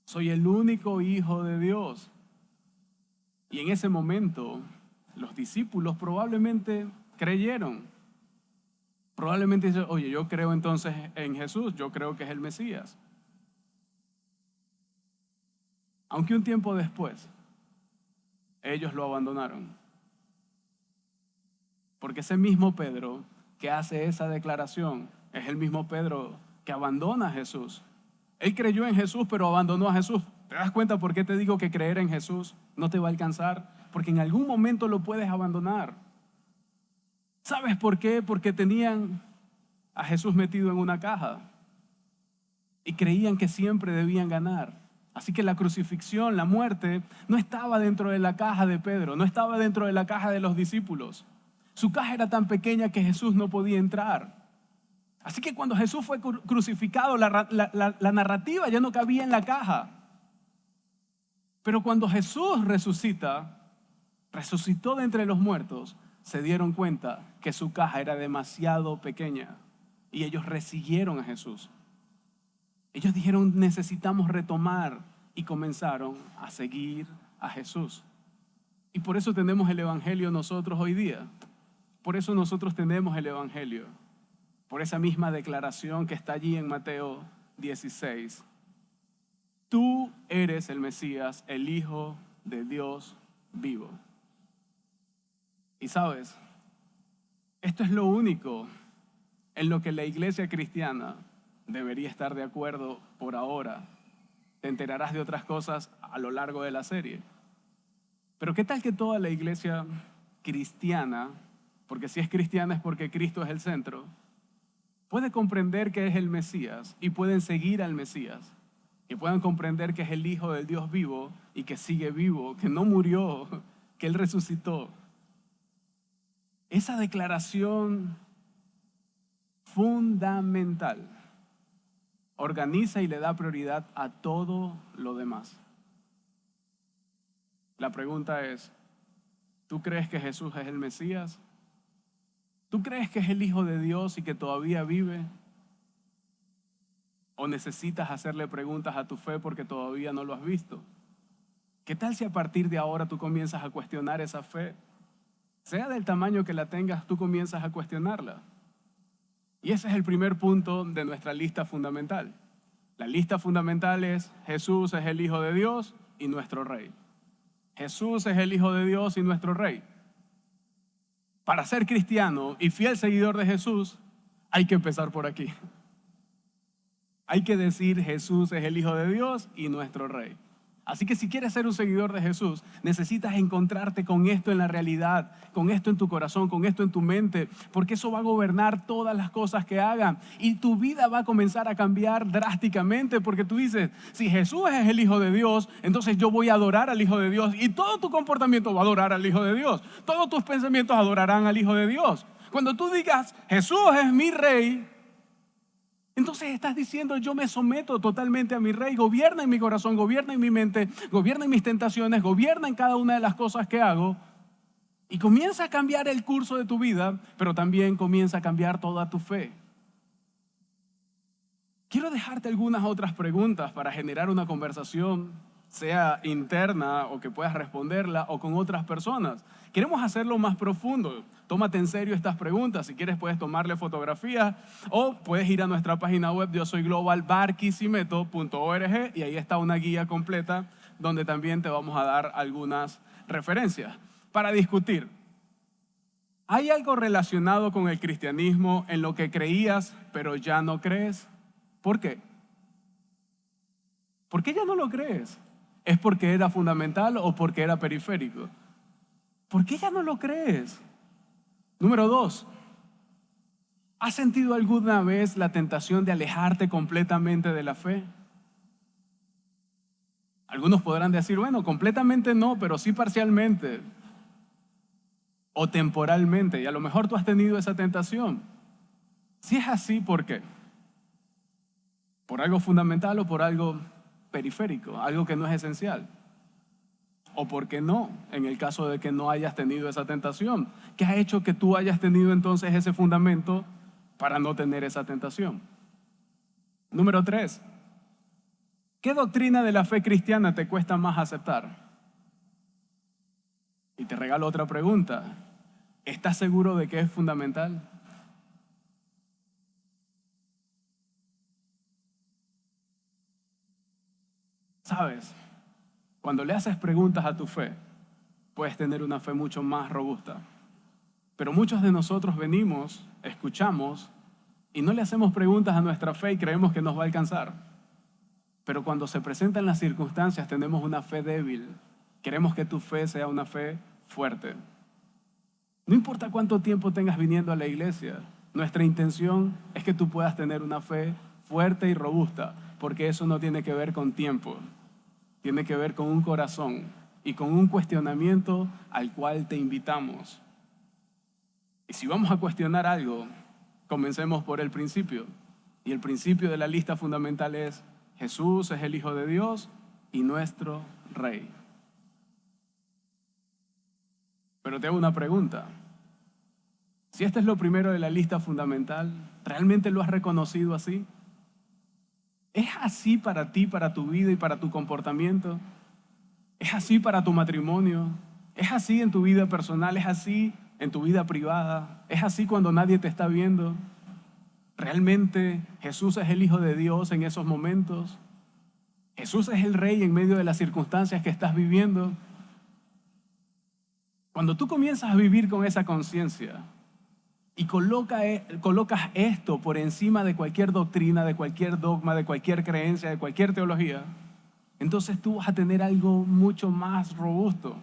Soy el único Hijo de Dios. Y en ese momento, los discípulos probablemente creyeron. Probablemente dicen, oye, yo creo entonces en Jesús, yo creo que es el Mesías. Aunque un tiempo después, ellos lo abandonaron. Porque ese mismo Pedro que hace esa declaración es el mismo Pedro que abandona a Jesús. Él creyó en Jesús, pero abandonó a Jesús. ¿Te das cuenta por qué te digo que creer en Jesús no te va a alcanzar? Porque en algún momento lo puedes abandonar. ¿Sabes por qué? Porque tenían a Jesús metido en una caja y creían que siempre debían ganar. Así que la crucifixión, la muerte, no estaba dentro de la caja de Pedro, no estaba dentro de la caja de los discípulos. Su caja era tan pequeña que Jesús no podía entrar. Así que cuando Jesús fue crucificado, la narrativa ya no cabía en la caja. Pero cuando Jesús resucitó de entre los muertos, se dieron cuenta que su caja era demasiado pequeña y ellos resiguieron a Jesús. Ellos dijeron, necesitamos retomar, y comenzaron a seguir a Jesús. Y por eso tenemos el Evangelio nosotros hoy día. Por eso nosotros tenemos el Evangelio. Por esa misma declaración que está allí en Mateo 16. Tú eres el Mesías, el Hijo de Dios vivo. Y sabes, esto es lo único en lo que la iglesia cristiana debería estar de acuerdo por ahora. Te enterarás de otras cosas a lo largo de la serie. Pero ¿qué tal que toda la iglesia cristiana, porque si es cristiana es porque Cristo es el centro, puede comprender que es el Mesías y pueden seguir al Mesías? Y puedan comprender que es el Hijo del Dios vivo y que sigue vivo, que no murió, que Él resucitó. Esa declaración fundamental organiza y le da prioridad a todo lo demás. La pregunta es, ¿tú crees que Jesús es el Mesías? ¿Tú crees que es el Hijo de Dios y que todavía vive? ¿O necesitas hacerle preguntas a tu fe porque todavía no lo has visto? ¿Qué tal si a partir de ahora tú comienzas a cuestionar esa fe? Sea del tamaño que la tengas, tú comienzas a cuestionarla. Y ese es el primer punto de nuestra lista fundamental. La lista fundamental es: Jesús es el Hijo de Dios y nuestro Rey. Jesús es el Hijo de Dios y nuestro Rey. Para ser cristiano y fiel seguidor de Jesús, hay que empezar por aquí. Hay que decir: Jesús es el Hijo de Dios y nuestro Rey. Así que si quieres ser un seguidor de Jesús, necesitas encontrarte con esto en la realidad, con esto en tu corazón, con esto en tu mente, porque eso va a gobernar todas las cosas que hagan y tu vida va a comenzar a cambiar drásticamente, porque tú dices, si Jesús es el Hijo de Dios, entonces yo voy a adorar al Hijo de Dios y todo tu comportamiento va a adorar al Hijo de Dios, todos tus pensamientos adorarán al Hijo de Dios. Cuando tú digas, Jesús es mi Rey, entonces estás diciendo, yo me someto totalmente a mi Rey, gobierna en mi corazón, gobierna en mi mente, gobierna en mis tentaciones, gobierna en cada una de las cosas que hago, y comienza a cambiar el curso de tu vida, pero también comienza a cambiar toda tu fe. Quiero dejarte algunas otras preguntas para generar una conversación sea interna o que puedas responderla o con otras personas. Queremos hacerlo más profundo. Tómate en serio estas preguntas. Si quieres puedes tomarle fotografías o puedes ir a nuestra página web yo soy globalbarquisimeto.org y ahí está una guía completa donde también te vamos a dar algunas referencias para discutir. ¿Hay algo relacionado con el cristianismo en lo que creías pero ya no crees? ¿Por qué? ¿Por qué ya no lo crees? ¿Es porque era fundamental o porque era periférico? ¿Por qué ya no lo crees? Número 2, ¿has sentido alguna vez la tentación de alejarte completamente de la fe? Algunos podrán decir, bueno, completamente no, pero sí parcialmente o temporalmente. Y a lo mejor tú has tenido esa tentación. Si es así, ¿por qué? ¿Por algo fundamental o por algo periférico, algo que no es esencial? ¿O por qué no? En el caso de que no hayas tenido esa tentación, ¿qué ha hecho que tú hayas tenido entonces ese fundamento para no tener esa tentación? Número 3, ¿qué doctrina de la fe cristiana te cuesta más aceptar? Y te regalo otra pregunta, ¿estás seguro de que es fundamental? ¿Sabes? Cuando le haces preguntas a tu fe, puedes tener una fe mucho más robusta. Pero muchos de nosotros venimos, escuchamos y no le hacemos preguntas a nuestra fe y creemos que nos va a alcanzar. Pero cuando se presentan las circunstancias tenemos una fe débil. Queremos que tu fe sea una fe fuerte. No importa cuánto tiempo tengas viniendo a la iglesia, nuestra intención es que tú puedas tener una fe fuerte y robusta, porque eso no tiene que ver con tiempo. Tiene que ver con un corazón y con un cuestionamiento al cual te invitamos. Y si vamos a cuestionar algo, comencemos por el principio. Y el principio de la lista fundamental es: Jesús es el Hijo de Dios y nuestro Rey. Pero te hago una pregunta. Si este es lo primero de la lista fundamental, ¿realmente lo has reconocido así? ¿Es así para ti, para tu vida y para tu comportamiento? ¿Es así para tu matrimonio? ¿Es así en tu vida personal? ¿Es así en tu vida privada? ¿Es así cuando nadie te está viendo? ¿Realmente Jesús es el Hijo de Dios en esos momentos? ¿Jesús es el Rey en medio de las circunstancias que estás viviendo? Cuando tú comienzas a vivir con esa conciencia y colocas esto por encima de cualquier doctrina, de cualquier dogma, de cualquier creencia, de cualquier teología, entonces tú vas a tener algo mucho más robusto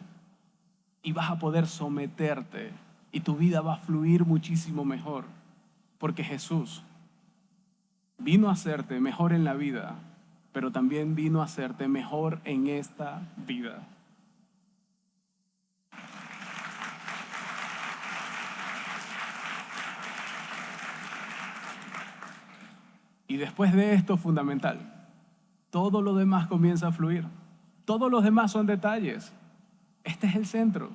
y vas a poder someterte y tu vida va a fluir muchísimo mejor, porque Jesús vino a hacerte mejor en la vida, pero también vino a hacerte mejor en esta vida. Y después de esto, fundamental, todo lo demás comienza a fluir. Todos los demás son detalles. Este es el centro.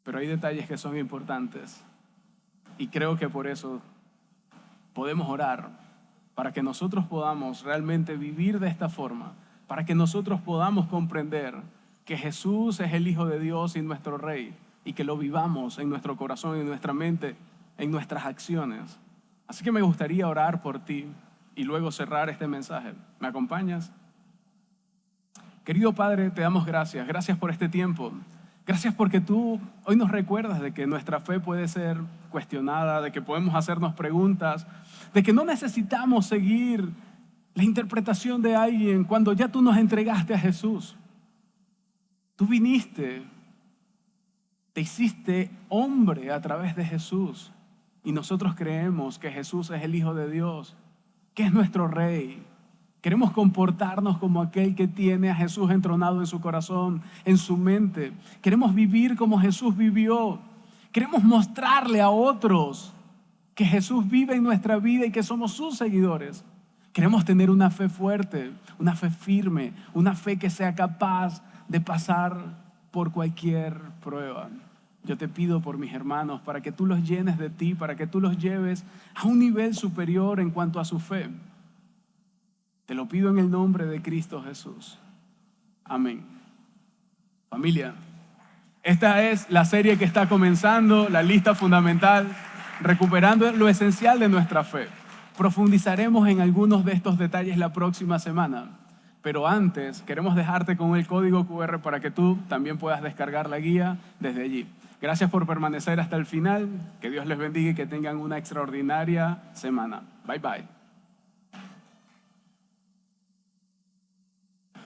Pero hay detalles que son importantes. Y creo que por eso podemos orar, para que nosotros podamos realmente vivir de esta forma, para que nosotros podamos comprender que Jesús es el Hijo de Dios y nuestro Rey, y que lo vivamos en nuestro corazón, en nuestra mente, en nuestras acciones. Así que me gustaría orar por ti y luego cerrar este mensaje. ¿Me acompañas? Querido Padre, te damos gracias. Gracias por este tiempo. Gracias porque tú hoy nos recuerdas de que nuestra fe puede ser cuestionada, de que podemos hacernos preguntas, de que no necesitamos seguir la interpretación de alguien cuando ya tú nos entregaste a Jesús. Tú viniste, te hiciste hombre a través de Jesús y nosotros creemos que Jesús es el Hijo de Dios, que es nuestro Rey. Queremos comportarnos como aquel que tiene a Jesús entronado en su corazón, en su mente. Queremos vivir como Jesús vivió. Queremos mostrarle a otros que Jesús vive en nuestra vida y que somos sus seguidores. Queremos tener una fe fuerte, una fe firme, una fe que sea capaz de pasar por cualquier prueba. Yo te pido por mis hermanos para que tú los llenes de ti, para que tú los lleves a un nivel superior en cuanto a su fe. Te lo pido en el nombre de Cristo Jesús. Amén. Familia, esta es la serie que está comenzando, la lista fundamental, recuperando lo esencial de nuestra fe. Profundizaremos en algunos de estos detalles la próxima semana, pero antes queremos dejarte con el código QR para que tú también puedas descargar la guía desde allí. Gracias por permanecer hasta el final, que Dios les bendiga y que tengan una extraordinaria semana. Bye bye.